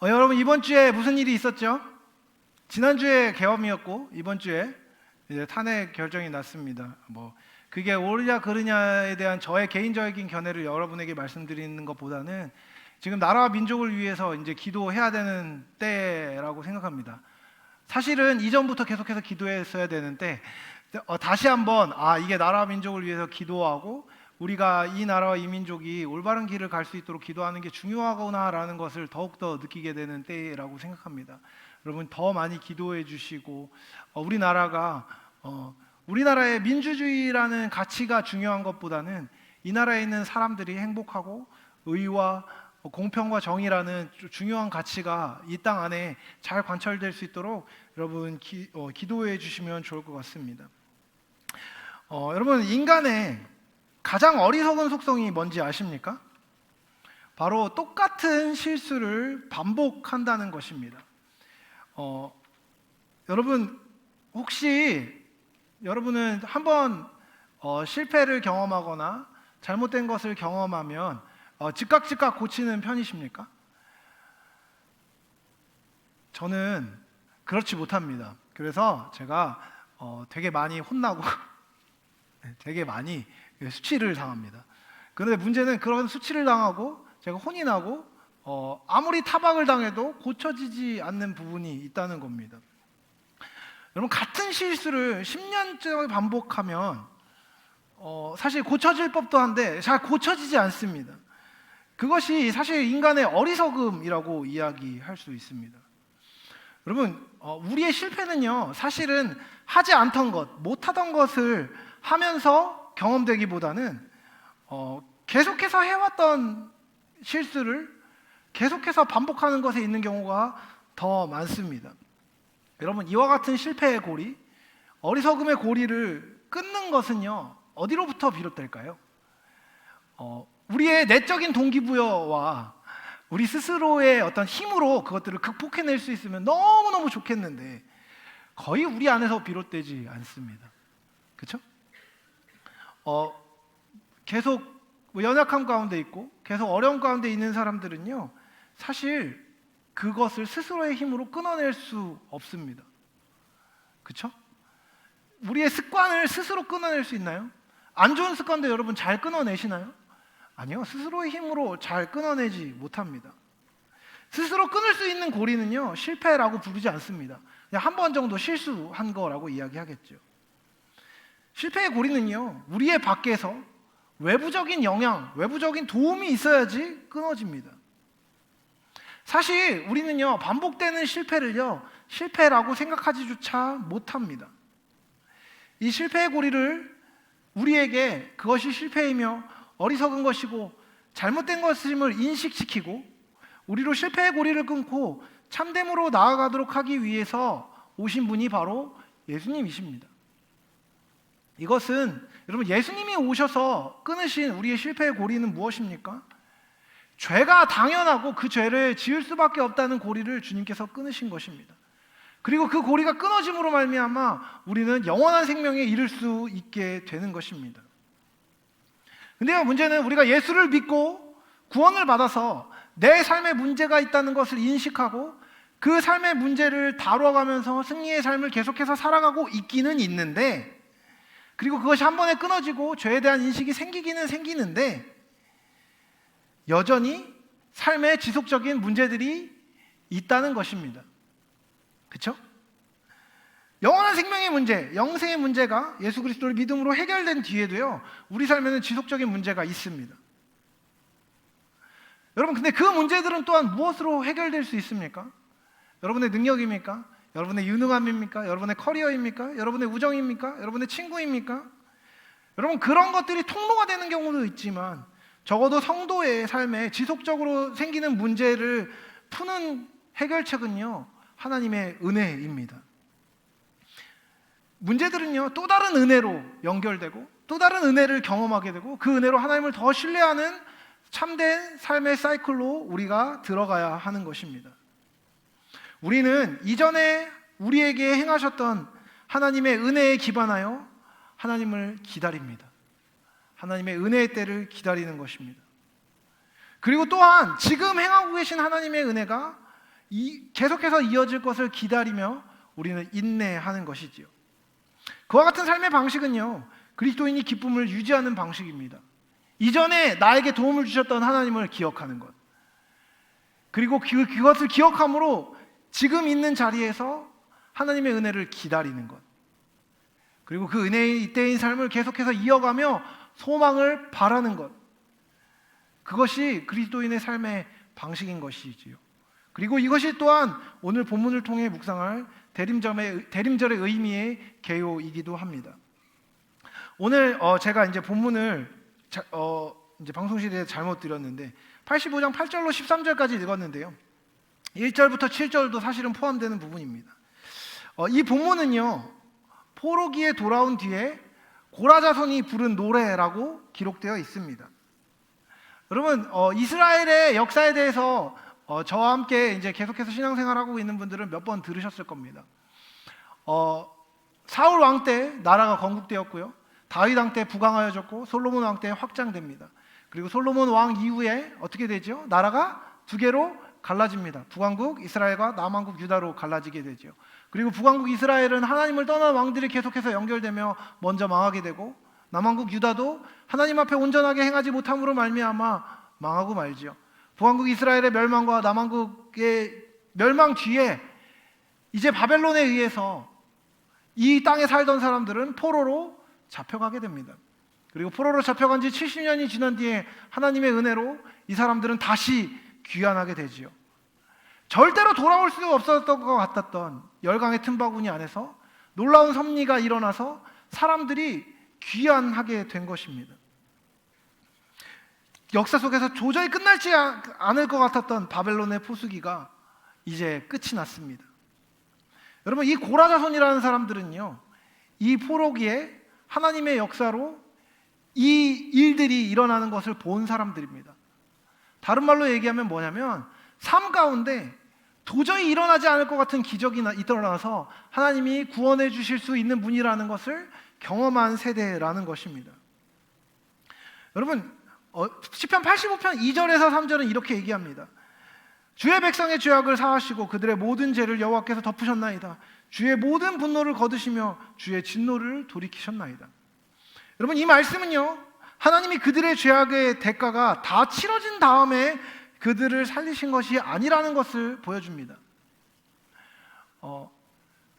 여러분 이번 주에 무슨 일이 있었죠? 지난주에 계엄이었고 이번 주에 이제 탄핵 결정이 났습니다. 그게 옳으냐 그르냐에 대한 저의 개인적인 견해를 여러분에게 말씀드리는 것보다는 지금 나라와 민족을 위해서 이제 기도해야 되는 때라고 생각합니다. 사실은 이전부터 계속해서 기도했어야 되는데 다시 한번 이게 나라와 민족을 위해서 기도하고 우리가 이 나라와 이 민족이 올바른 길을 갈 수 있도록 기도하는 게 중요하구나라는 것을 더욱더 느끼게 되는 때라고 생각합니다. 여러분 더 많이 기도해 주시고 우리나라의 민주주의라는 가치가 중요한 것보다는 이 나라에 있는 사람들이 행복하고 의와 공평과 정의라는 중요한 가치가 이 땅 안에 잘 관철될 수 있도록 여러분 기도해 주시면 좋을 것 같습니다. 여러분 인간의 가장 어리석은 속성이 뭔지 아십니까? 바로 똑같은 실수를 반복한다는 것입니다. 여러분 혹시 여러분은 한번 실패를 경험하거나 잘못된 것을 경험하면 즉각 고치는 편이십니까? 저는 그렇지 못합니다. 그래서 제가 되게 많이 혼나고 되게 많이 수치를 당합니다. 그런데 문제는 그런 수치를 당하고 제가 혼이 나고 아무리 타박을 당해도 고쳐지지 않는 부분이 있다는 겁니다. 여러분 같은 실수를 10년째 반복하면 사실 고쳐질 법도 한데 잘 고쳐지지 않습니다. 그것이 사실 인간의 어리석음이라고 이야기할 수 있습니다. 여러분 우리의 실패는요 사실은 하지 않던 것, 못하던 것을 하면서 경험되기보다는 계속해서 해왔던 실수를 계속해서 반복하는 것에 있는 경우가 더 많습니다. 여러분 이와 같은 실패의 고리, 어리석음의 고리를 끊는 것은요 어디로부터 비롯될까요? 우리의 내적인 동기부여와 우리 스스로의 어떤 힘으로 그것들을 극복해낼 수 있으면 너무너무 좋겠는데 거의 우리 안에서 비롯되지 않습니다. 그렇죠? 계속 연약함 가운데 있고 계속 어려움 가운데 있는 사람들은요 사실 그것을 스스로의 힘으로 끊어낼 수 없습니다. 그렇죠? 우리의 습관을 스스로 끊어낼 수 있나요? 안 좋은 습관도 여러분 잘 끊어내시나요? 아니요, 스스로의 힘으로 잘 끊어내지 못합니다. 스스로 끊을 수 있는 고리는요 실패라고 부르지 않습니다. 그냥 한 번 정도 실수한 거라고 이야기하겠죠. 실패의 고리는요 우리의 밖에서 외부적인 영향, 외부적인 도움이 있어야지 끊어집니다. 사실 우리는요 반복되는 실패를요 실패라고 생각하지조차 못합니다. 이 실패의 고리를 우리에게 그것이 실패이며 어리석은 것이고 잘못된 것임을 인식시키고 우리로 실패의 고리를 끊고 참됨으로 나아가도록 하기 위해서 오신 분이 바로 예수님이십니다. 이것은 여러분 예수님이 오셔서 끊으신 우리의 실패의 고리는 무엇입니까? 죄가 당연하고 그 죄를 지을 수밖에 없다는 고리를 주님께서 끊으신 것입니다. 그리고 그 고리가 끊어짐으로 말미암아 우리는 영원한 생명에 이를 수 있게 되는 것입니다. 근데요 문제는 우리가 예수를 믿고 구원을 받아서 내 삶에 문제가 있다는 것을 인식하고 그 삶의 문제를 다뤄가면서 승리의 삶을 계속해서 살아가고 있기는 있는데 그리고 그것이 한 번에 끊어지고 죄에 대한 인식이 생기기는 생기는데 여전히 삶에 지속적인 문제들이 있다는 것입니다. 그렇죠? 영원한 생명의 문제, 영생의 문제가 예수 그리스도를 믿음으로 해결된 뒤에도요 우리 삶에는 지속적인 문제가 있습니다. 여러분 근데 그 문제들은 또한 무엇으로 해결될 수 있습니까? 여러분의 능력입니까? 여러분의 유능함입니까? 여러분의 커리어입니까? 여러분의 우정입니까? 여러분의 친구입니까? 여러분 그런 것들이 통로가 되는 경우도 있지만 적어도 성도의 삶에 지속적으로 생기는 문제를 푸는 해결책은요 하나님의 은혜입니다. 문제들은요 또 다른 은혜로 연결되고 또 다른 은혜를 경험하게 되고 그 은혜로 하나님을 더 신뢰하는 참된 삶의 사이클로 우리가 들어가야 하는 것입니다. 우리는 이전에 우리에게 행하셨던 하나님의 은혜에 기반하여 하나님을 기다립니다. 하나님의 은혜의 때를 기다리는 것입니다. 그리고 또한 지금 행하고 계신 하나님의 은혜가 계속해서 이어질 것을 기다리며 우리는 인내하는 것이지요. 그와 같은 삶의 방식은요, 그리스도인이 기쁨을 유지하는 방식입니다. 이전에 나에게 도움을 주셨던 하나님을 기억하는 것, 그리고 그것을 기억함으로 지금 있는 자리에서 하나님의 은혜를 기다리는 것, 그리고 그 은혜의 이때인 삶을 계속해서 이어가며 소망을 바라는 것, 그것이 그리스도인의 삶의 방식인 것이지요. 그리고 이것이 또한 오늘 본문을 통해 묵상할 대림절의 의미의 개요이기도 합니다. 오늘 제가 이제 본문을 이제 방송실에 잘못 드렸는데 85장 8절로 13절까지 읽었는데요. 1절부터 7절도 사실은 포함되는 부분입니다. 이 본문은요, 포로기에 돌아온 뒤에 고라자손이 부른 노래라고 기록되어 있습니다. 여러분, 이스라엘의 역사에 대해서 저와 함께 이제 계속해서 신앙생활하고 있는 분들은 몇 번 들으셨을 겁니다. 사울 왕 때 나라가 건국되었고요, 다윗 왕 때 부강하여졌고, 솔로몬 왕 때 확장됩니다. 그리고 솔로몬 왕 이후에 어떻게 되죠? 나라가 두 개로 갈라집니다. 북왕국 이스라엘과 남왕국 유다로 갈라지게 되죠. 그리고 북왕국 이스라엘은 하나님을 떠난 왕들이 계속해서 연결되며 먼저 망하게 되고, 남왕국 유다도 하나님 앞에 온전하게 행하지 못함으로 말미암아 망하고 말지요. 북왕국 이스라엘의 멸망과 남왕국의 멸망 뒤에 이제 바벨론에 의해서 이 땅에 살던 사람들은 포로로 잡혀가게 됩니다. 그리고 포로로 잡혀간 지 70년이 지난 뒤에 하나님의 은혜로 이 사람들은 다시 귀환하게 되지요. 절대로 돌아올 수 없었던 것 같았던 열강의 틈바구니 안에서 놀라운 섭리가 일어나서 사람들이 귀환하게 된 것입니다. 역사 속에서 도저히 끝날지 않을 것 같았던 바벨론의 포수기가 이제 끝이 났습니다. 여러분, 이 고라자손이라는 사람들은요, 이 포로기에 하나님의 역사로 이 일들이 일어나는 것을 본 사람들입니다. 다른 말로 얘기하면 뭐냐면, 삶 가운데 도저히 일어나지 않을 것 같은 기적이 일어나서 하나님이 구원해 주실 수 있는 분이라는 것을 경험한 세대라는 것입니다. 여러분, 시편 85편 2절에서 3절은 이렇게 얘기합니다. 주의 백성의 죄악을 사하시고 그들의 모든 죄를 여호와께서 덮으셨나이다. 주의 모든 분노를 거두시며 주의 진노를 돌이키셨나이다. 여러분, 이 말씀은요, 하나님이 그들의 죄악의 대가가 다 치러진 다음에 그들을 살리신 것이 아니라는 것을 보여줍니다.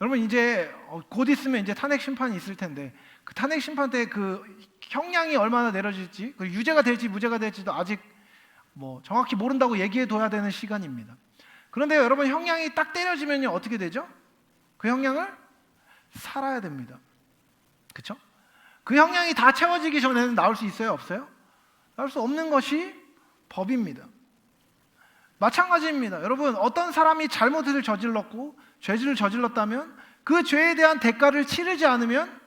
여러분, 이제 곧 있으면 이제 탄핵 심판이 있을 텐데, 그 탄핵 심판 때 그 형량이 얼마나 내려질지, 그 유죄가 될지 무죄가 될지도 아직 정확히 모른다고 얘기해둬야 되는 시간입니다. 그런데 여러분, 형량이 딱 때려지면 어떻게 되죠? 그 형량을 살아야 됩니다. 그렇죠? 그 형량이 다 채워지기 전에는 나올 수 있어요? 없어요? 나올 수 없는 것이 법입니다. 마찬가지입니다. 여러분, 어떤 사람이 잘못을 저질렀고 죄를 저질렀다면 그 죄에 대한 대가를 치르지 않으면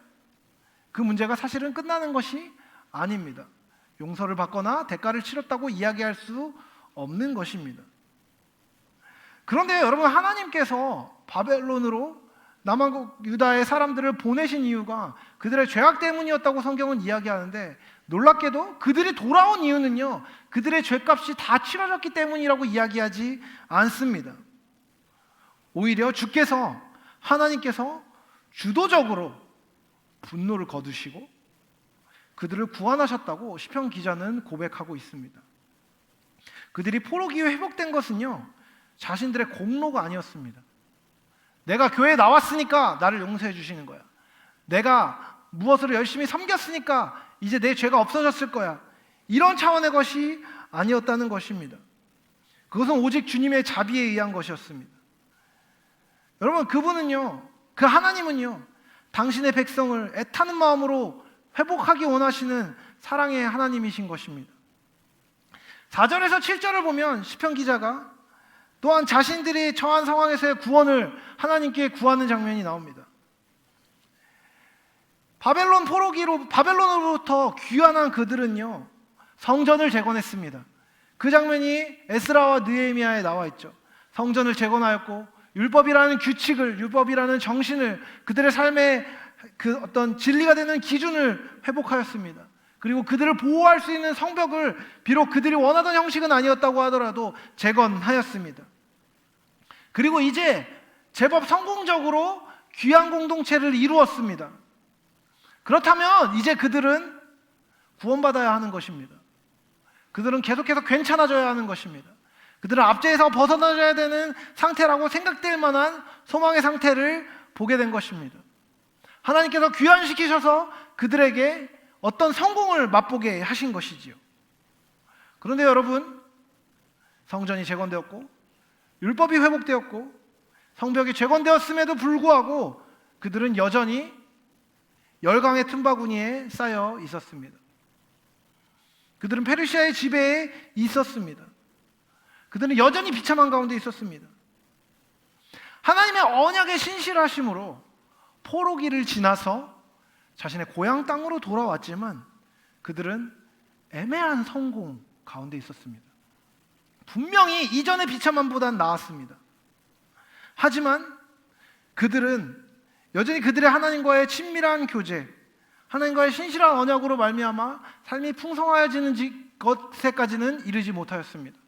그 문제가 사실은 끝나는 것이 아닙니다. 용서를 받거나 대가를 치렀다고 이야기할 수 없는 것입니다. 그런데 여러분, 하나님께서 바벨론으로 남왕국 유다의 사람들을 보내신 이유가 그들의 죄악 때문이었다고 성경은 이야기하는데, 놀랍게도 그들이 돌아온 이유는요, 그들의 죄값이 다 치러졌기 때문이라고 이야기하지 않습니다. 오히려 하나님께서 주도적으로 분노를 거두시고 그들을 구원하셨다고 시편 기자는 고백하고 있습니다. 그들이 포로기에 회복된 것은요, 자신들의 공로가 아니었습니다. 내가 교회에 나왔으니까 나를 용서해 주시는 거야. 내가 무엇으로 열심히 섬겼으니까 이제 내 죄가 없어졌을 거야. 이런 차원의 것이 아니었다는 것입니다. 그것은 오직 주님의 자비에 의한 것이었습니다. 여러분, 그 하나님은요, 당신의 백성을 애타는 마음으로 회복하기 원하시는 사랑의 하나님이신 것입니다. 4절에서 7절을 보면 시편 기자가 또한 자신들이 처한 상황에서의 구원을 하나님께 구하는 장면이 나옵니다. 바벨론으로부터 귀환한 그들은요, 성전을 재건했습니다. 그 장면이 에스라와 느헤미야에 나와 있죠. 성전을 재건하였고 율법이라는 규칙을, 율법이라는 정신을, 그들의 삶의 그 어떤 진리가 되는 기준을 회복하였습니다. 그리고 그들을 보호할 수 있는 성벽을 비록 그들이 원하던 형식은 아니었다고 하더라도 재건하였습니다. 그리고 이제 제법 성공적으로 귀한 공동체를 이루었습니다. 그렇다면 이제 그들은 구원받아야 하는 것입니다. 그들은 계속해서 괜찮아져야 하는 것입니다. 그들은 압제에서 벗어나야 되는 상태라고 생각될 만한 소망의 상태를 보게 된 것입니다. 하나님께서 귀환시키셔서 그들에게 어떤 성공을 맛보게 하신 것이지요. 그런데 여러분, 성전이 재건되었고 율법이 회복되었고 성벽이 재건되었음에도 불구하고 그들은 여전히 열강의 틈바구니에 쌓여 있었습니다. 그들은 페르시아의 지배에 있었습니다. 그들은 여전히 비참한 가운데 있었습니다. 하나님의 언약의 신실하심으로 포로기를 지나서 자신의 고향 땅으로 돌아왔지만 그들은 애매한 성공 가운데 있었습니다. 분명히 이전의 비참함보단 나았습니다. 하지만 그들은 여전히 그들의 하나님과의 친밀한 교제, 하나님과의 신실한 언약으로 말미암아 삶이 풍성해지는 것에까지는 이르지 못하였습니다.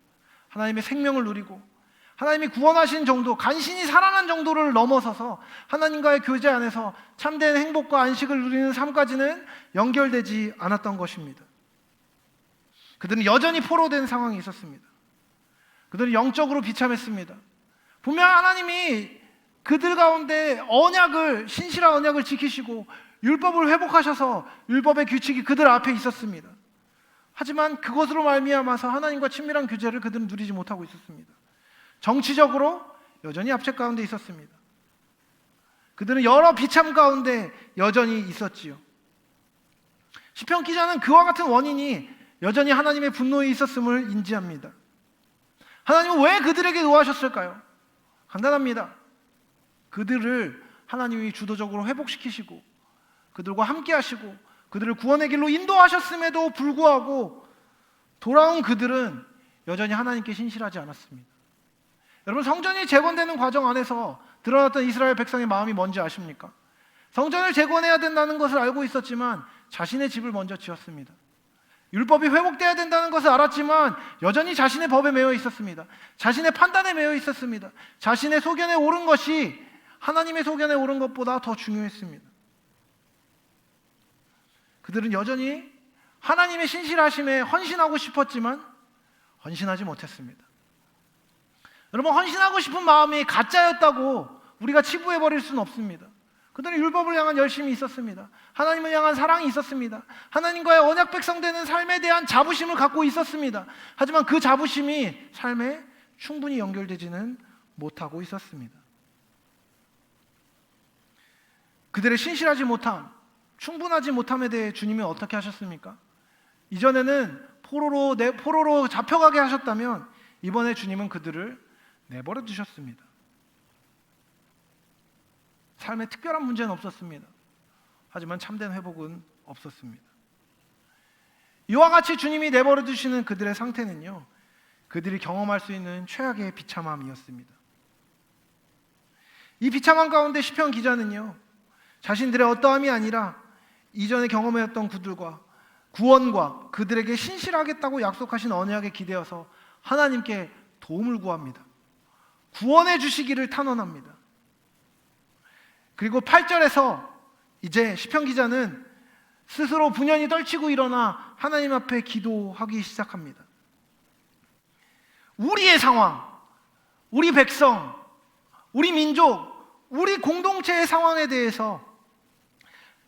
하나님의 생명을 누리고 하나님이 구원하신 정도, 간신히 살아난 정도를 넘어서서 하나님과의 교제 안에서 참된 행복과 안식을 누리는 삶까지는 연결되지 않았던 것입니다. 그들은 여전히 포로된 상황이 있었습니다. 그들은 영적으로 비참했습니다. 분명 하나님이 그들 가운데 언약을, 신실한 언약을 지키시고 율법을 회복하셔서 율법의 규칙이 그들 앞에 있었습니다. 하지만 그것으로 말미암아서 하나님과 친밀한 교제를 그들은 누리지 못하고 있었습니다. 정치적으로 여전히 압제 가운데 있었습니다. 그들은 여러 비참 가운데 여전히 있었지요. 시편 기자는 그와 같은 원인이 여전히 하나님의 분노에 있었음을 인지합니다. 하나님은 왜 그들에게 노하셨을까요? 간단합니다. 그들을 하나님이 주도적으로 회복시키시고 그들과 함께 하시고 그들을 구원의 길로 인도하셨음에도 불구하고 돌아온 그들은 여전히 하나님께 신실하지 않았습니다. 여러분, 성전이 재건되는 과정 안에서 드러났던 이스라엘 백성의 마음이 뭔지 아십니까? 성전을 재건해야 된다는 것을 알고 있었지만 자신의 집을 먼저 지었습니다. 율법이 회복돼야 된다는 것을 알았지만 여전히 자신의 법에 매여 있었습니다. 자신의 판단에 매여 있었습니다. 자신의 소견에 옳은 것이 하나님의 소견에 옳은 것보다 더 중요했습니다. 그들은 여전히 하나님의 신실하심에 헌신하고 싶었지만 헌신하지 못했습니다. 여러분, 헌신하고 싶은 마음이 가짜였다고 우리가 치부해버릴 수는 없습니다. 그들은 율법을 향한 열심이 있었습니다. 하나님을 향한 사랑이 있었습니다. 하나님과의 언약 백성 되는 삶에 대한 자부심을 갖고 있었습니다. 하지만 그 자부심이 삶에 충분히 연결되지는 못하고 있었습니다. 그들의 신실하지 못함, 충분하지 못함에 대해 주님이 어떻게 하셨습니까? 이전에는 포로로 잡혀가게 하셨다면 이번에 주님은 그들을 내버려 두셨습니다. 삶에 특별한 문제는 없었습니다. 하지만 참된 회복은 없었습니다. 이와 같이 주님이 내버려 두시는 그들의 상태는요, 그들이 경험할 수 있는 최악의 비참함이었습니다. 이 비참함 가운데 시편 기자는요, 자신들의 어떠함이 아니라 이전에 경험했던 그들과 구원과 그들에게 신실하겠다고 약속하신 언약에 기대어서 하나님께 도움을 구합니다. 구원해 주시기를 탄원합니다. 그리고 8절에서 이제 시편 기자는 스스로 분연히 떨치고 일어나 하나님 앞에 기도하기 시작합니다. 우리의 상황, 우리 백성, 우리 민족, 우리 공동체의 상황에 대해서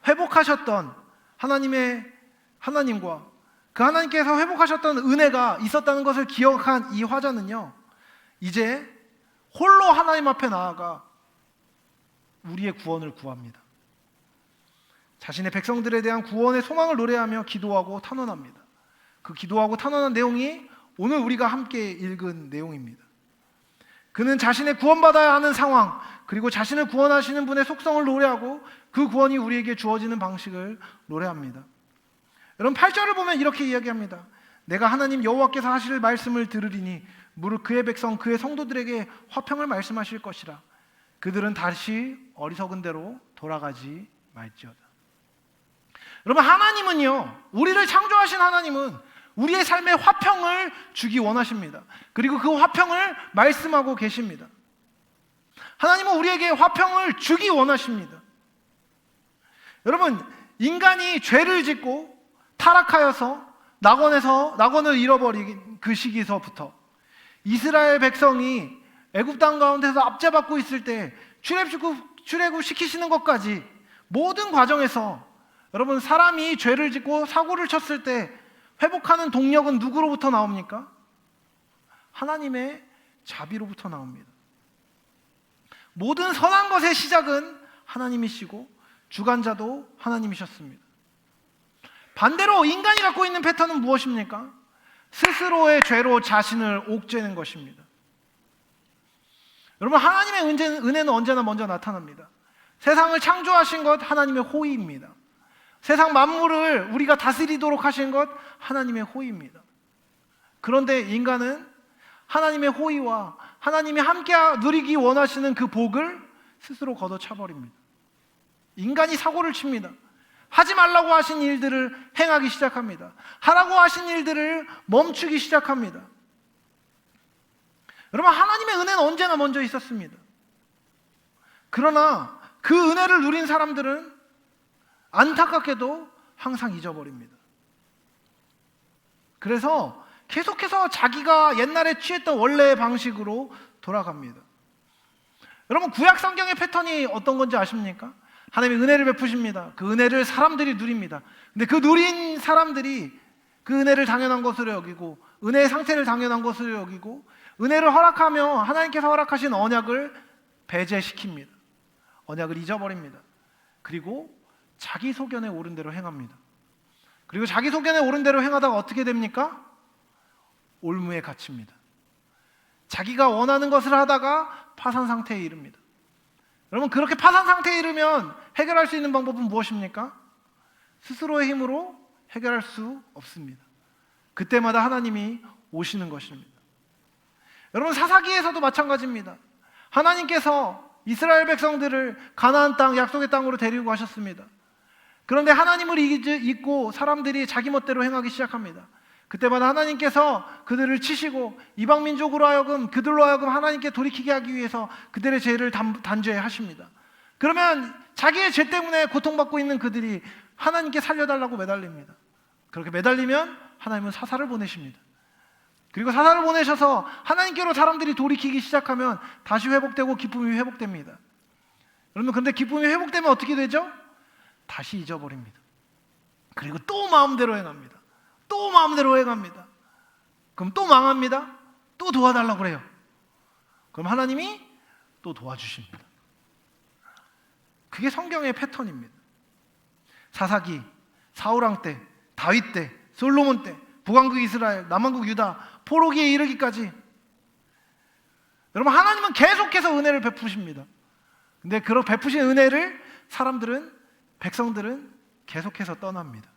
회복하셨던 하나님과 그 하나님께서 회복하셨던 은혜가 있었다는 것을 기억한 이 화자는요, 이제 홀로 하나님 앞에 나아가 우리의 구원을 구합니다. 자신의 백성들에 대한 구원의 소망을 노래하며 기도하고 탄원합니다. 그 기도하고 탄원한 내용이 오늘 우리가 함께 읽은 내용입니다. 그는 자신의 구원받아야 하는 상황, 그리고 자신을 구원하시는 분의 속성을 노래하고 그 구원이 우리에게 주어지는 방식을 노래합니다. 여러분, 8절을 보면 이렇게 이야기합니다. 내가 하나님 여호와께서 하실 말씀을 들으리니 무릇 그의 백성 그의 성도들에게 화평을 말씀하실 것이라. 그들은 다시 어리석은 대로 돌아가지 말지어다. 여러분, 하나님은요, 우리를 창조하신 하나님은 우리의 삶에 화평을 주기 원하십니다. 그리고 그 화평을 말씀하고 계십니다. 하나님은 우리에게 화평을 주기 원하십니다. 여러분, 인간이 죄를 짓고 타락하여서 낙원을 잃어버린 그 시기서부터 이스라엘 백성이 애굽 땅 가운데서 압제받고 있을 때 출애굽 시키시는 것까지 모든 과정에서 여러분, 사람이 죄를 짓고 사고를 쳤을 때 회복하는 동력은 누구로부터 나옵니까? 하나님의 자비로부터 나옵니다. 모든 선한 것의 시작은 하나님이시고 주관자도 하나님이셨습니다. 반대로 인간이 갖고 있는 패턴은 무엇입니까? 스스로의 죄로 자신을 옥죄는 것입니다. 여러분, 하나님의 은혜는 언제나 먼저 나타납니다. 세상을 창조하신 것 하나님의 호의입니다. 세상 만물을 우리가 다스리도록 하신 것 하나님의 호의입니다. 그런데 인간은 하나님의 호의와 하나님이 함께 누리기 원하시는 그 복을 스스로 걷어차버립니다. 인간이 사고를 칩니다. 하지 말라고 하신 일들을 행하기 시작합니다. 하라고 하신 일들을 멈추기 시작합니다. 여러분, 하나님의 은혜는 언제나 먼저 있었습니다. 그러나 그 은혜를 누린 사람들은 안타깝게도 항상 잊어버립니다. 그래서 계속해서 자기가 옛날에 취했던 원래의 방식으로 돌아갑니다. 여러분, 구약 성경의 패턴이 어떤 건지 아십니까? 하나님이 은혜를 베푸십니다. 그 은혜를 사람들이 누립니다. 근데 그 누린 사람들이 그 은혜를 당연한 것으로 여기고, 은혜의 상태를 당연한 것으로 여기고, 은혜를 허락하며 하나님께서 허락하신 언약을 배제시킵니다. 언약을 잊어버립니다. 그리고 자기 소견에 옳은 대로 행합니다. 그리고 자기 소견에 옳은 대로 행하다가 어떻게 됩니까? 올무에 갇힙니다. 자기가 원하는 것을 하다가 파산 상태에 이릅니다. 여러분, 그렇게 파산 상태에 이르면 해결할 수 있는 방법은 무엇입니까? 스스로의 힘으로 해결할 수 없습니다. 그때마다 하나님이 오시는 것입니다. 여러분, 사사기에서도 마찬가지입니다. 하나님께서 이스라엘 백성들을 가나안 땅, 약속의 땅으로 데리고 가셨습니다. 그런데 하나님을 잊고 사람들이 자기 멋대로 행하기 시작합니다. 그때마다 하나님께서 그들을 치시고 이방 민족으로 하여금 그들로 하여금 하나님께 돌이키게 하기 위해서 그들의 죄를 단죄하십니다. 그러면 자기의 죄 때문에 고통받고 있는 그들이 하나님께 살려달라고 매달립니다. 그렇게 매달리면 하나님은 사사를 보내십니다. 그리고 사사를 보내셔서 하나님께로 사람들이 돌이키기 시작하면 다시 회복되고 기쁨이 회복됩니다. 여러분, 그런데 기쁨이 회복되면 어떻게 되죠? 다시 잊어버립니다. 그리고 또 마음대로 행합니다. 또 마음대로 행합니다. 그럼 또 망합니다. 또 도와달라고 그래요. 그럼 하나님이 또 도와주십니다. 그게 성경의 패턴입니다. 사사기, 사울왕 때, 다윗 때, 솔로몬 때, 북왕국 이스라엘, 남왕국 유다, 포로기에 이르기까지 여러분, 하나님은 계속해서 은혜를 베푸십니다. 근데 그 베푸신 은혜를 백성들은 계속해서 떠납니다.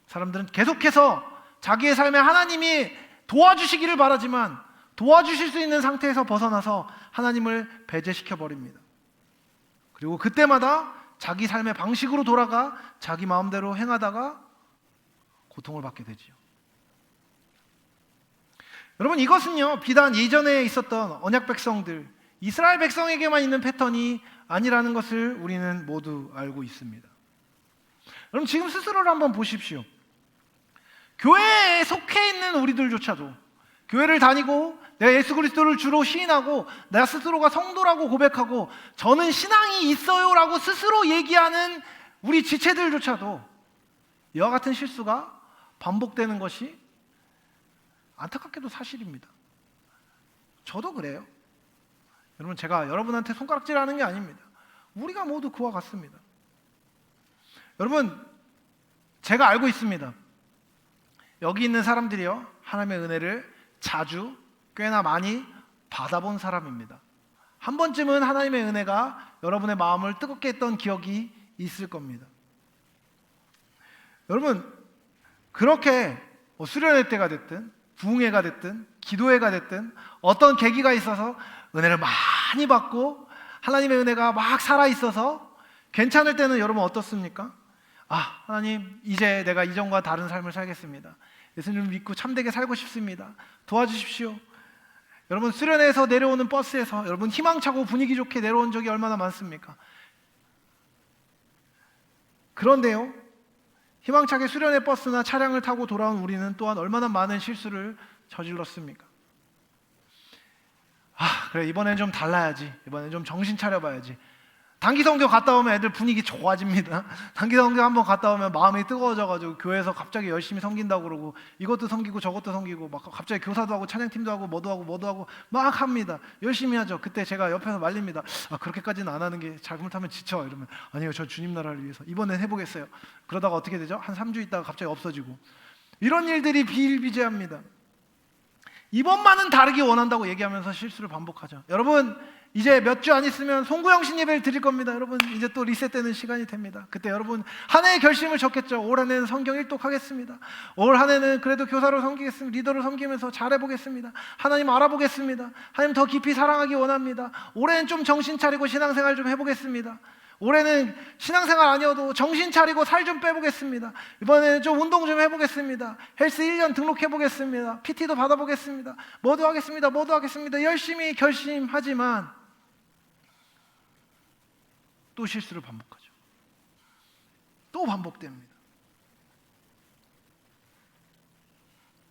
사람들은 계속해서 자기의 삶에 하나님이 도와주시기를 바라지만 도와주실 수 있는 상태에서 벗어나서 하나님을 배제시켜 버립니다. 그리고 그때마다 자기 삶의 방식으로 돌아가 자기 마음대로 행하다가 고통을 받게 되지요. 여러분, 이것은요, 비단 예전에 있었던 언약 백성들, 이스라엘 백성에게만 있는 패턴이 아니라는 것을 우리는 모두 알고 있습니다. 여러분, 지금 스스로를 한번 보십시오. 교회에 속해 있는 우리들조차도, 교회를 다니고 내가 예수 그리스도를 주로 시인하고 나 스스로가 성도라고 고백하고 저는 신앙이 있어요라고 스스로 얘기하는 우리 지체들조차도 이와 같은 실수가 반복되는 것이 안타깝게도 사실입니다. 저도 그래요. 여러분, 제가 여러분한테 손가락질하는 게 아닙니다. 우리가 모두 그와 같습니다. 여러분, 제가 알고 있습니다. 여기 있는 사람들이요, 하나님의 은혜를 자주, 꽤나 많이 받아본 사람입니다. 한 번쯤은 하나님의 은혜가 여러분의 마음을 뜨겁게 했던 기억이 있을 겁니다. 여러분, 그렇게 수련회 때가 됐든 부흥회가 됐든 기도회가 됐든 어떤 계기가 있어서 은혜를 많이 받고 하나님의 은혜가 막 살아있어서 괜찮을 때는 여러분 어떻습니까? 아, 하나님, 이제 내가 이전과 다른 삶을 살겠습니다. 예수님을 믿고 참되게 살고 싶습니다. 도와주십시오. 여러분 수련회에서 내려오는 버스에서 여러분 희망차고 분위기 좋게 내려온 적이 얼마나 많습니까? 그런데요, 희망차게 수련회 버스나 차량을 타고 돌아온 우리는 또한 얼마나 많은 실수를 저질렀습니까? 그래, 이번엔 좀 달라야지, 이번엔 좀 정신 차려봐야지. 단기 선교 갔다 오면 애들 분위기 좋아집니다. 단기 선교 한번 갔다 오면 마음이 뜨거워져가지고 교회에서 갑자기 열심히 섬긴다고 그러고 이것도 섬기고 저것도 섬기고 막 갑자기 교사도 하고 찬양팀도 하고 뭐도 하고 막 합니다. 열심히 하죠. 그때 제가 옆에서 말립니다. 그렇게까지는 안 하는 게 잘못하면 지쳐. 이러면 아니요, 저 주님 나라를 위해서 이번엔 해보겠어요. 그러다가 어떻게 되죠? 한 3주 있다가 갑자기 없어지고 이런 일들이 비일비재합니다. 이번만은 다르게 원한다고 얘기하면서 실수를 반복하죠. 여러분 이제 몇 주 안 있으면 송구영신 예배를 드릴 겁니다. 여러분 이제 또 리셋되는 시간이 됩니다. 그때 여러분 한 해의 결심을 적겠죠. 올 한 해는 성경 일독하겠습니다. 올 한 해는 그래도 교사로 섬기겠습니다. 리더로 섬기면서 잘해보겠습니다. 하나님 알아보겠습니다. 하나님 더 깊이 사랑하기 원합니다. 올해는 좀 정신 차리고 신앙생활 좀 해보겠습니다. 올해는 신앙생활 아니어도 정신 차리고 살 좀 빼보겠습니다. 이번에는 좀 운동 좀 해보겠습니다. 헬스 1년 등록해보겠습니다. PT도 받아보겠습니다. 뭐도 하겠습니다. 열심히 결심하지만 또 실수를 반복하죠. 또 반복됩니다.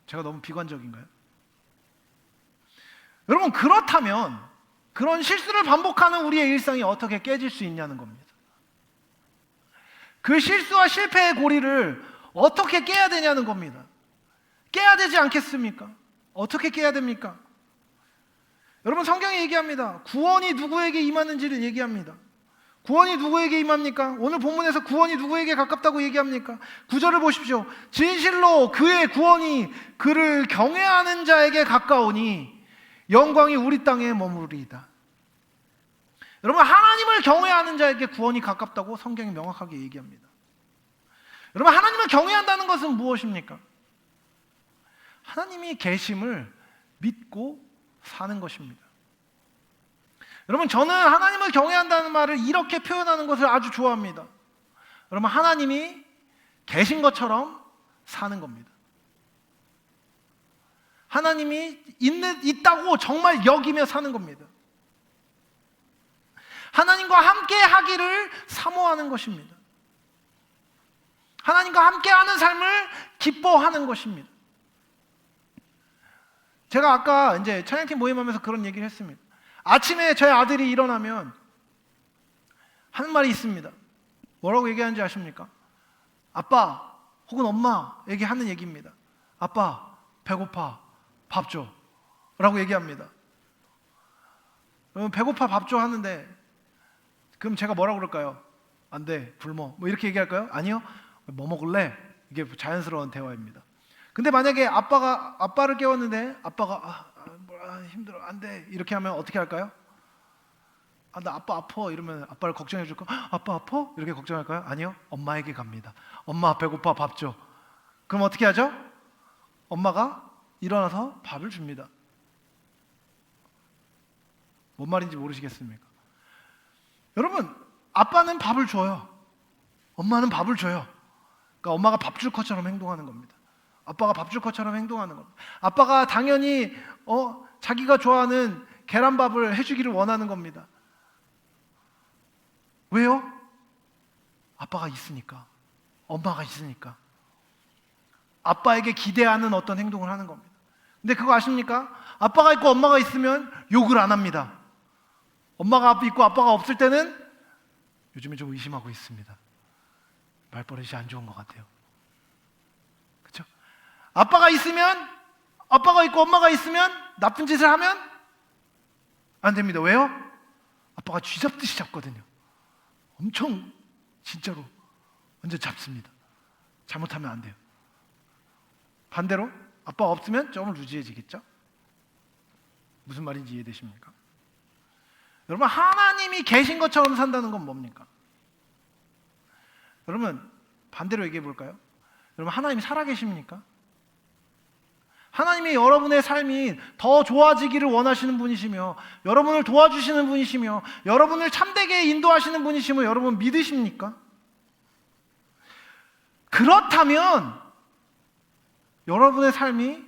제가 너무 비관적인가요? 여러분 그렇다면 그런 실수를 반복하는 우리의 일상이 어떻게 깨질 수 있냐는 겁니다. 그 실수와 실패의 고리를 어떻게 깨야 되냐는 겁니다. 깨야 되지 않겠습니까? 어떻게 깨야 됩니까? 여러분 성경이 얘기합니다. 구원이 누구에게 임하는지를 얘기합니다. 구원이 누구에게 임합니까? 오늘 본문에서 구원이 누구에게 가깝다고 얘기합니까? 9절을 보십시오. 진실로 그의 구원이 그를 경외하는 자에게 가까우니 영광이 우리 땅에 머무르리이다. 여러분 하나님을 경외하는 자에게 구원이 가깝다고 성경이 명확하게 얘기합니다. 여러분 하나님을 경외한다는 것은 무엇입니까? 하나님이 계심을 믿고 사는 것입니다. 여러분 저는 하나님을 경외한다는 말을 이렇게 표현하는 것을 아주 좋아합니다. 여러분 하나님이 계신 것처럼 사는 겁니다. 하나님이 있다고 정말 여기며 사는 겁니다. 하나님과 함께 하기를 사모하는 것입니다. 하나님과 함께 하는 삶을 기뻐하는 것입니다. 제가 아까 이제 찬양팀 모임하면서 그런 얘기를 했습니다. 아침에 저희 아들이 일어나면 하는 말이 있습니다. 뭐라고 얘기하는지 아십니까? 아빠 혹은 엄마에게 하는 얘기입니다. 아빠 배고파 밥 줘 라고 얘기합니다. 그럼 배고파 밥 줘 하는데 그럼 제가 뭐라고 그럴까요? 안 돼 굶어 뭐 이렇게 얘기할까요? 아니요, 뭐 먹을래? 이게 자연스러운 대화입니다. 근데 만약에 아빠를 깨웠는데 아빠가 힘들어 안 돼 이렇게 하면 어떻게 할까요? 나 아빠 아파 이러면 아빠를 걱정해 줄까? 아빠 아파? 이렇게 걱정할까요? 아니요, 엄마에게 갑니다. 엄마 배고파 밥 줘. 그럼 어떻게 하죠? 엄마가 일어나서 밥을 줍니다. 뭔 말인지 모르시겠습니까? 여러분 아빠는 밥을 줘요. 엄마는 밥을 줘요. 그러니까 엄마가 밥 줄 것처럼 행동하는 겁니다. 아빠가 밥 줄 것처럼 행동하는 겁니다. 아빠가 당연히 자기가 좋아하는 계란밥을 해주기를 원하는 겁니다. 왜요? 아빠가 있으니까, 엄마가 있으니까. 아빠에게 기대하는 어떤 행동을 하는 겁니다. 근데 그거 아십니까? 아빠가 있고 엄마가 있으면 욕을 안 합니다. 엄마가 있고 아빠가 없을 때는 요즘에 좀 의심하고 있습니다. 말버릇이 안 좋은 것 같아요. 그렇죠? 아빠가 있고 엄마가 있으면 나쁜 짓을 하면 안 됩니다. 왜요? 아빠가 쥐 잡듯이 잡거든요. 엄청 진짜로 완전 잡습니다. 잘못하면 안 돼요. 반대로 아빠가 없으면 조금 루즈해지겠죠? 무슨 말인지 이해되십니까? 여러분 하나님이 계신 것처럼 산다는 건 뭡니까? 여러분 반대로 얘기해 볼까요? 여러분 하나님이 살아계십니까? 하나님이 여러분의 삶이 더 좋아지기를 원하시는 분이시며 여러분을 도와주시는 분이시며 여러분을 참되게 인도하시는 분이시며 여러분 믿으십니까? 그렇다면 여러분의 삶이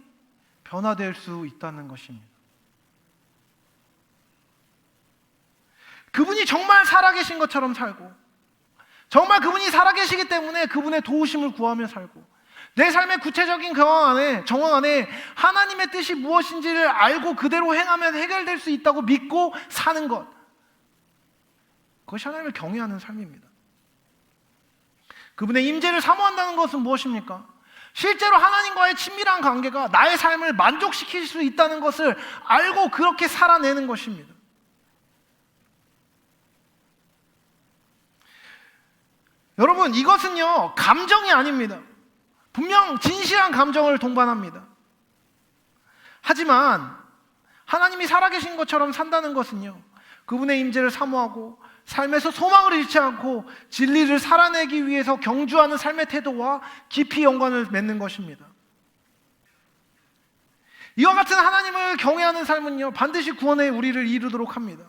변화될 수 있다는 것입니다. 그분이 정말 살아계신 것처럼 살고, 정말 그분이 살아계시기 때문에 그분의 도우심을 구하며 살고, 내 삶의 구체적인 정황 안에 하나님의 뜻이 무엇인지를 알고 그대로 행하면 해결될 수 있다고 믿고 사는 것, 그것이 하나님을 경외하는 삶입니다. 그분의 임재를 사모한다는 것은 무엇입니까? 실제로 하나님과의 친밀한 관계가 나의 삶을 만족시킬 수 있다는 것을 알고 그렇게 살아내는 것입니다. 여러분, 이것은요, 감정이 아닙니다. 분명 진실한 감정을 동반합니다. 하지만 하나님이 살아계신 것처럼 산다는 것은요, 그분의 임재를 사모하고 삶에서 소망을 잃지 않고 진리를 살아내기 위해서 경주하는 삶의 태도와 깊이 연관을 맺는 것입니다. 이와 같은 하나님을 경외하는 삶은요, 반드시 구원에 우리를 이루도록 합니다.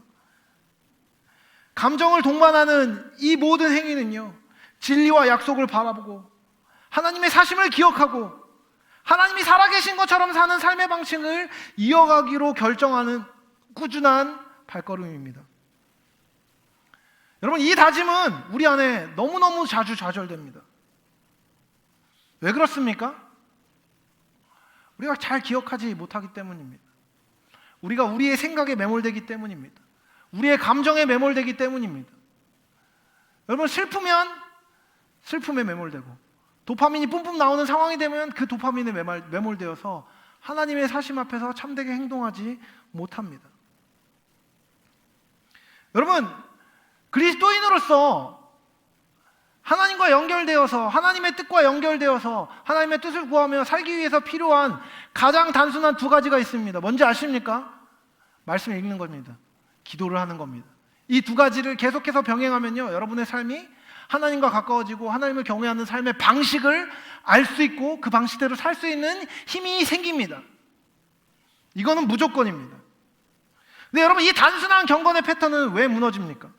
감정을 동반하는 이 모든 행위는요, 진리와 약속을 바라보고 하나님의 사심을 기억하고 하나님이 살아계신 것처럼 사는 삶의 방식을 이어가기로 결정하는 꾸준한 발걸음입니다. 여러분, 이 다짐은 우리 안에 너무너무 자주 좌절됩니다. 왜 그렇습니까? 우리가 잘 기억하지 못하기 때문입니다. 우리가 우리의 생각에 매몰되기 때문입니다. 우리의 감정에 매몰되기 때문입니다. 여러분, 슬프면 슬픔에 매몰되고, 도파민이 뿜뿜 나오는 상황이 되면 그 도파민에 매몰되어서 하나님의 사심 앞에서 참되게 행동하지 못합니다. 여러분, 그리스도인으로서 하나님과 연결되어서, 하나님의 뜻과 연결되어서 하나님의 뜻을 구하며 살기 위해서 필요한 가장 단순한 두 가지가 있습니다. 뭔지 아십니까? 말씀을 읽는 겁니다. 기도를 하는 겁니다. 이 두 가지를 계속해서 병행하면요, 여러분의 삶이 하나님과 가까워지고 하나님을 경외하는 삶의 방식을 알 수 있고 그 방식대로 살 수 있는 힘이 생깁니다. 이거는 무조건입니다. 근데 여러분, 이 단순한 경건의 패턴은 왜 무너집니까?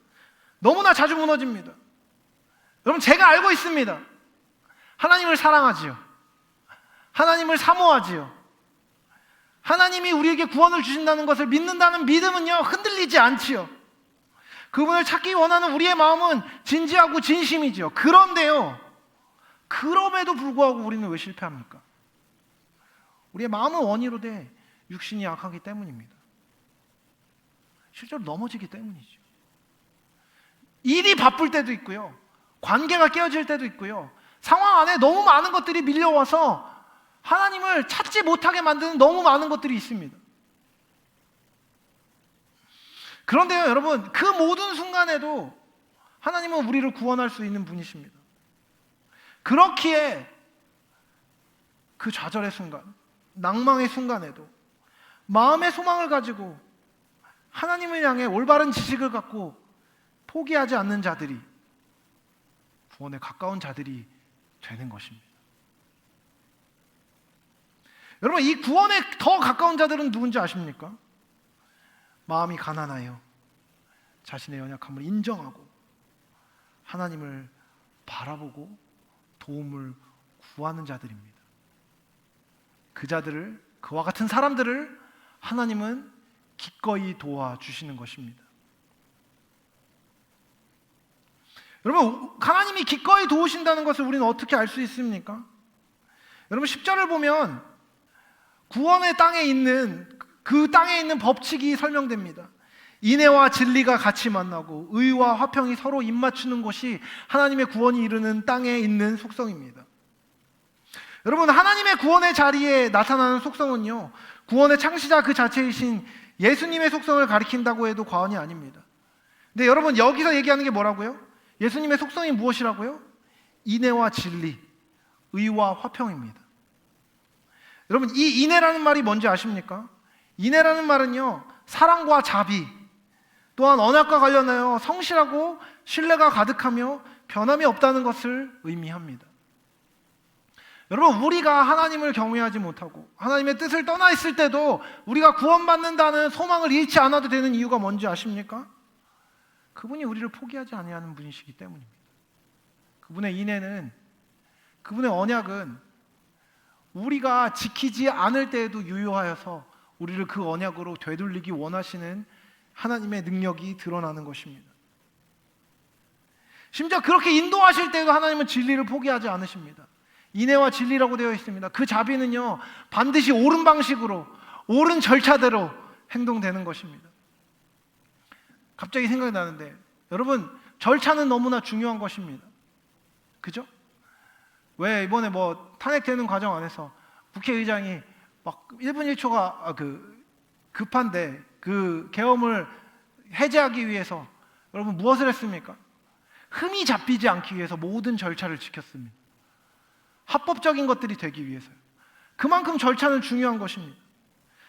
너무나 자주 무너집니다. 여러분, 제가 알고 있습니다. 하나님을 사랑하지요. 하나님을 사모하지요. 하나님이 우리에게 구원을 주신다는 것을 믿는다는 믿음은요, 흔들리지 않지요. 그분을 찾기 원하는 우리의 마음은 진지하고 진심이지요. 그런데요, 그럼에도 불구하고 우리는 왜 실패합니까? 우리의 마음은 원이로되 육신이 약하기 때문입니다. 실제로 넘어지기 때문이죠. 일이 바쁠 때도 있고요, 관계가 깨어질 때도 있고요, 상황 안에 너무 많은 것들이 밀려와서 하나님을 찾지 못하게 만드는 너무 많은 것들이 있습니다. 그런데요, 여러분, 그 모든 순간에도 하나님은 우리를 구원할 수 있는 분이십니다. 그렇기에 그 좌절의 순간, 낭망의 순간에도 마음의 소망을 가지고 하나님을 향해 올바른 지식을 갖고 포기하지 않는 자들이 구원에 가까운 자들이 되는 것입니다. 여러분, 이 구원에 더 가까운 자들은 누군지 아십니까? 마음이 가난하여 자신의 연약함을 인정하고 하나님을 바라보고 도움을 구하는 자들입니다. 그 자들을, 그와 같은 사람들을 하나님은 기꺼이 도와주시는 것입니다. 여러분, 하나님이 기꺼이 도우신다는 것을 우리는 어떻게 알 수 있습니까? 여러분, 10절을 보면 구원의 땅에 있는, 그 땅에 있는 법칙이 설명됩니다. 인애와 진리가 같이 만나고 의와 화평이 서로 입맞추는 것이 하나님의 구원이 이르는 땅에 있는 속성입니다. 여러분, 하나님의 구원의 자리에 나타나는 속성은요, 구원의 창시자 그 자체이신 예수님의 속성을 가리킨다고 해도 과언이 아닙니다. 근데 여러분, 여기서 얘기하는 게 뭐라고요? 예수님의 속성이 무엇이라고요? 인애와 진리, 의와 화평입니다. 여러분, 이 인애라는 말이 뭔지 아십니까? 인애라는 말은요, 사랑과 자비, 또한 언약과 관련하여 성실하고 신뢰가 가득하며 변함이 없다는 것을 의미합니다. 여러분, 우리가 하나님을 경외하지 못하고 하나님의 뜻을 떠나 있을 때도 우리가 구원받는다는 소망을 잃지 않아도 되는 이유가 뭔지 아십니까? 그분이 우리를 포기하지 아니하는 분이시기 때문입니다. 그분의 인애는, 그분의 언약은 우리가 지키지 않을 때에도 유효하여서 우리를 그 언약으로 되돌리기 원하시는 하나님의 능력이 드러나는 것입니다. 심지어 그렇게 인도하실 때도 하나님은 진리를 포기하지 않으십니다. 인애와 진리라고 되어 있습니다. 그 자비는요, 반드시 옳은 방식으로, 옳은 절차대로 행동되는 것입니다. 갑자기 생각이 나는데, 여러분, 절차는 너무나 중요한 것입니다. 그죠? 왜 이번에 뭐 탄핵되는 과정 안에서 국회의장이 막 1분 1초가 급한데 그 계엄을 해제하기 위해서 여러분 무엇을 했습니까? 흠이 잡히지 않기 위해서 모든 절차를 지켰습니다. 합법적인 것들이 되기 위해서요. 그만큼 절차는 중요한 것입니다.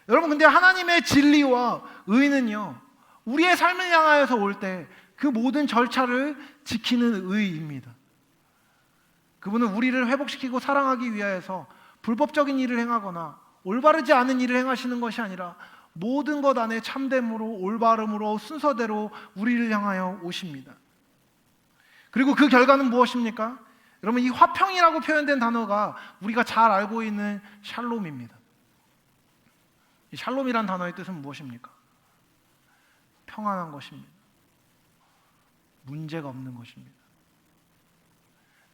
여러분, 근데 하나님의 진리와 의는요, 우리의 삶을 향하여서 올 때 그 모든 절차를 지키는 의입니다. 그분은 우리를 회복시키고 사랑하기 위하여서 불법적인 일을 행하거나 올바르지 않은 일을 행하시는 것이 아니라 모든 것 안에 참됨으로, 올바름으로, 순서대로 우리를 향하여 오십니다. 그리고 그 결과는 무엇입니까? 여러분, 이 화평이라고 표현된 단어가 우리가 잘 알고 있는 샬롬입니다. 이 샬롬이란 단어의 뜻은 무엇입니까? 평안한 것입니다. 문제가 없는 것입니다.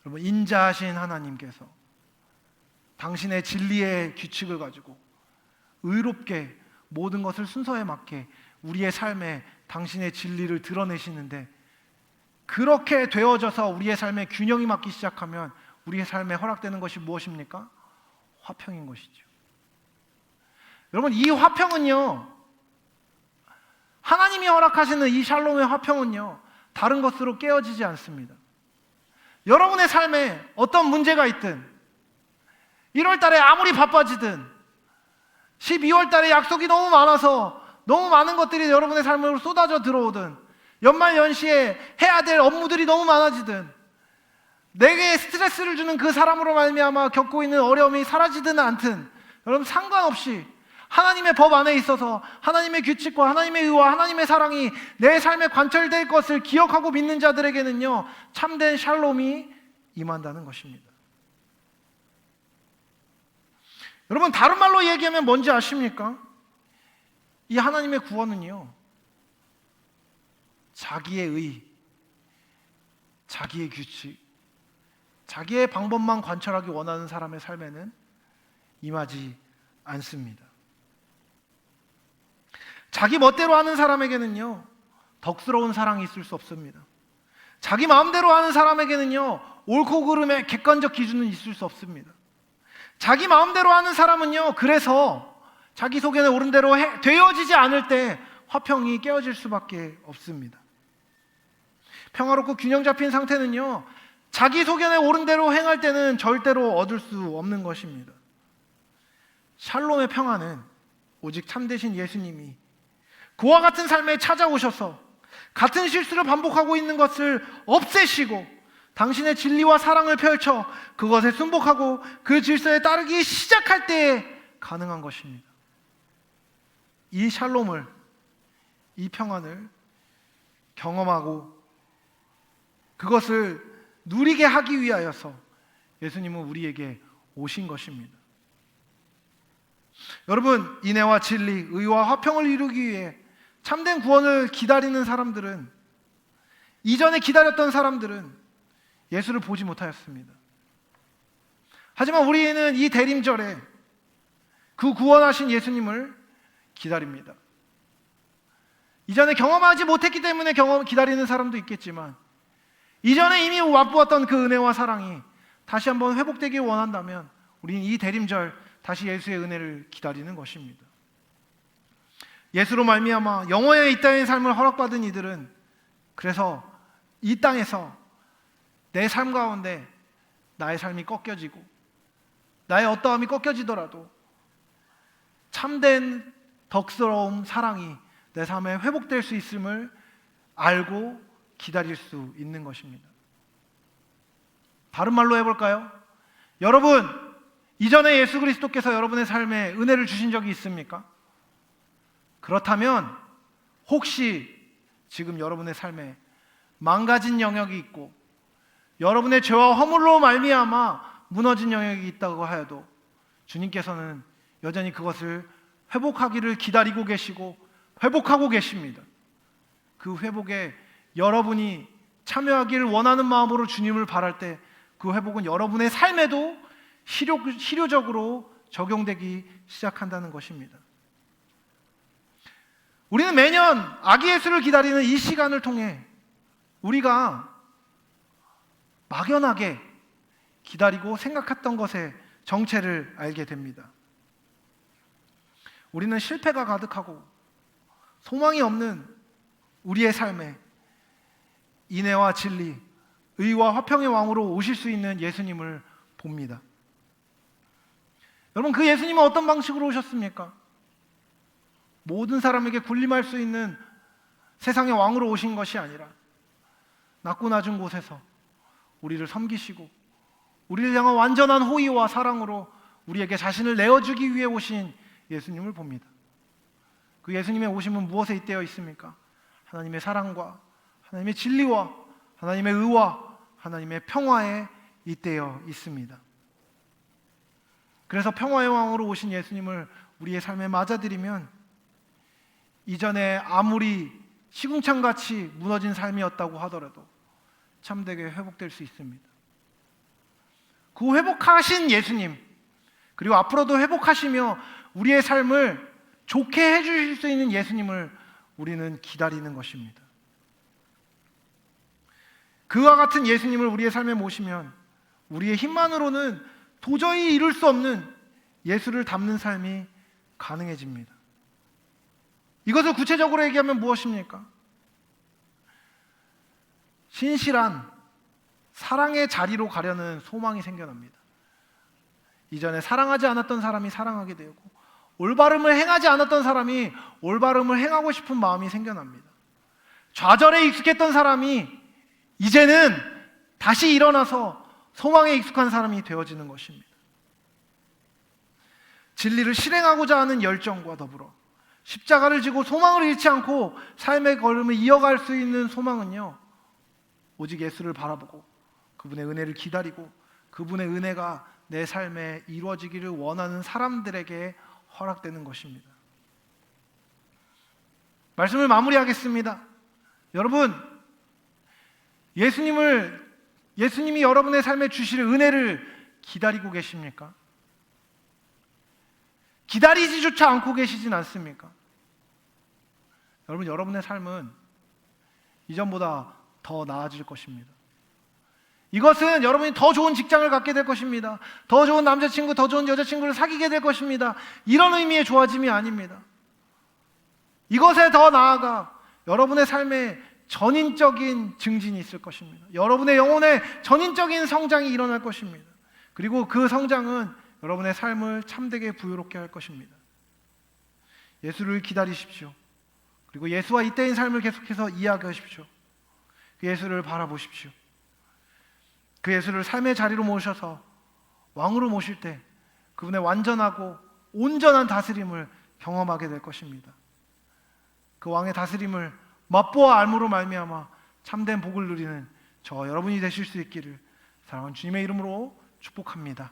여러분, 인자하신 하나님께서 당신의 진리의 규칙을 가지고 의롭게 모든 것을 순서에 맞게 우리의 삶에 당신의 진리를 드러내시는데, 그렇게 되어져서 우리의 삶에 균형이 맞기 시작하면 우리의 삶에 허락되는 것이 무엇입니까? 화평인 것이죠. 여러분, 이 화평은요, 하나님이 허락하시는 이 샬롬의 화평은요, 다른 것으로 깨어지지 않습니다. 여러분의 삶에 어떤 문제가 있든, 1월 달에 아무리 바빠지든, 12월 달에 약속이 너무 많아서 너무 많은 것들이 여러분의 삶으로 쏟아져 들어오든, 연말 연시에 해야 될 업무들이 너무 많아지든, 내게 스트레스를 주는 그 사람으로 말미암아 겪고 있는 어려움이 사라지든 않든, 여러분, 상관없이 하나님의 법 안에 있어서 하나님의 규칙과 하나님의 의와 하나님의 사랑이 내 삶에 관철될 것을 기억하고 믿는 자들에게는요, 참된 샬롬이 임한다는 것입니다. 여러분, 다른 말로 얘기하면 뭔지 아십니까? 이 하나님의 구원은요, 자기의 의, 자기의 규칙, 자기의 방법만 관철하기 원하는 사람의 삶에는 임하지 않습니다. 자기 멋대로 하는 사람에게는요, 덕스러운 사랑이 있을 수 없습니다. 자기 마음대로 하는 사람에게는요, 옳고 그름의 객관적 기준은 있을 수 없습니다. 자기 마음대로 하는 사람은요, 그래서 자기 속에는 옳은 대로 되어지지 않을 때 화평이 깨어질 수밖에 없습니다. 평화롭고 균형 잡힌 상태는요, 자기 소견에 옳은 대로 행할 때는 절대로 얻을 수 없는 것입니다. 샬롬의 평화는 오직 참되신 예수님이 그와 같은 삶에 찾아오셔서 같은 실수를 반복하고 있는 것을 없애시고 당신의 진리와 사랑을 펼쳐 그것에 순복하고 그 질서에 따르기 시작할 때에 가능한 것입니다. 이 샬롬을, 이 평안을 경험하고 그것을 누리게 하기 위하여서 예수님은 우리에게 오신 것입니다. 여러분, 인애와 진리, 의와 화평을 이루기 위해 참된 구원을 기다리는 사람들은, 이전에 기다렸던 사람들은 예수를 보지 못하였습니다. 하지만 우리는 이 대림절에 그 구원하신 예수님을 기다립니다. 이전에 경험하지 못했기 때문에 기다리는 사람도 있겠지만, 이전에 이미 맛보았던 그 은혜와 사랑이 다시 한번 회복되길 원한다면 우리는 이 대림절 다시 예수의 은혜를 기다리는 것입니다. 예수로 말미암아 영원에 이 땅의 삶을 허락받은 이들은 그래서 이 땅에서 내 삶 가운데 나의 삶이 꺾여지고 나의 어떠함이 꺾여지더라도 참된 덕스러움, 사랑이 내 삶에 회복될 수 있음을 알고 기다릴 수 있는 것입니다. 다른 말로 해볼까요? 여러분, 이전에 예수 그리스도께서 여러분의 삶에 은혜를 주신 적이 있습니까? 그렇다면 혹시 지금 여러분의 삶에 망가진 영역이 있고 여러분의 죄와 허물로 말미암아 무너진 영역이 있다고 하여도 주님께서는 여전히 그것을 회복하기를 기다리고 계시고 회복하고 계십니다. 그 회복에 여러분이 참여하기를 원하는 마음으로 주님을 바랄 때 그 회복은 여러분의 삶에도 실효적으로 적용되기 시작한다는 것입니다. 우리는 매년 아기 예수를 기다리는 이 시간을 통해 우리가 막연하게 기다리고 생각했던 것의 정체를 알게 됩니다. 우리는 실패가 가득하고 소망이 없는 우리의 삶에 인애와 진리, 의와 화평의 왕으로 오실 수 있는 예수님을 봅니다. 여러분, 그 예수님은 어떤 방식으로 오셨습니까? 모든 사람에게 군림할 수 있는 세상의 왕으로 오신 것이 아니라 낮고 낮은 곳에서 우리를 섬기시고 우리를 향한 완전한 호의와 사랑으로 우리에게 자신을 내어주기 위해 오신 예수님을 봅니다. 그 예수님의 오심은 무엇에 잇대어 있습니까? 하나님의 사랑과 하나님의 진리와 하나님의 의와 하나님의 평화에 잇대어 있습니다. 그래서 평화의 왕으로 오신 예수님을 우리의 삶에 맞아들이면 이전에 아무리 시궁창같이 무너진 삶이었다고 하더라도 참되게 회복될 수 있습니다. 그 회복하신 예수님, 그리고 앞으로도 회복하시며 우리의 삶을 좋게 해주실 수 있는 예수님을 우리는 기다리는 것입니다. 그와 같은 예수님을 우리의 삶에 모시면 우리의 힘만으로는 도저히 이룰 수 없는 예수를 닮는 삶이 가능해집니다. 이것을 구체적으로 얘기하면 무엇입니까? 신실한 사랑의 자리로 가려는 소망이 생겨납니다. 이전에 사랑하지 않았던 사람이 사랑하게 되고 올바름을 행하지 않았던 사람이 올바름을 행하고 싶은 마음이 생겨납니다. 좌절에 익숙했던 사람이 이제는 다시 일어나서 소망에 익숙한 사람이 되어지는 것입니다. 진리를 실행하고자 하는 열정과 더불어 십자가를 지고 소망을 잃지 않고 삶의 걸음을 이어갈 수 있는 소망은요, 오직 예수를 바라보고 그분의 은혜를 기다리고 그분의 은혜가 내 삶에 이루어지기를 원하는 사람들에게 허락되는 것입니다. 말씀을 마무리하겠습니다. 여러분, 예수님이 여러분의 삶에 주실 은혜를 기다리고 계십니까? 기다리지조차 않고 계시진 않습니까? 여러분, 여러분의 삶은 이전보다 더 나아질 것입니다. 이것은 여러분이 더 좋은 직장을 갖게 될 것입니다. 더 좋은 남자친구, 더 좋은 여자친구를 사귀게 될 것입니다. 이런 의미의 좋아짐이 아닙니다. 이것에 더 나아가 여러분의 삶에 전인적인 증진이 있을 것입니다. 여러분의 영혼에 전인적인 성장이 일어날 것입니다. 그리고 그 성장은 여러분의 삶을 참되게 부유롭게 할 것입니다. 예수를 기다리십시오. 그리고 예수와 이때인 삶을 계속해서 이야기하십시오. 그 예수를 바라보십시오. 그 예수를 삶의 자리로 모셔서 왕으로 모실 때 그분의 완전하고 온전한 다스림을 경험하게 될 것입니다. 그 왕의 다스림을 맛보아 알므로 말미암아 참된 복을 누리는 저 여러분이 되실 수 있기를 사랑하는 주님의 이름으로 축복합니다.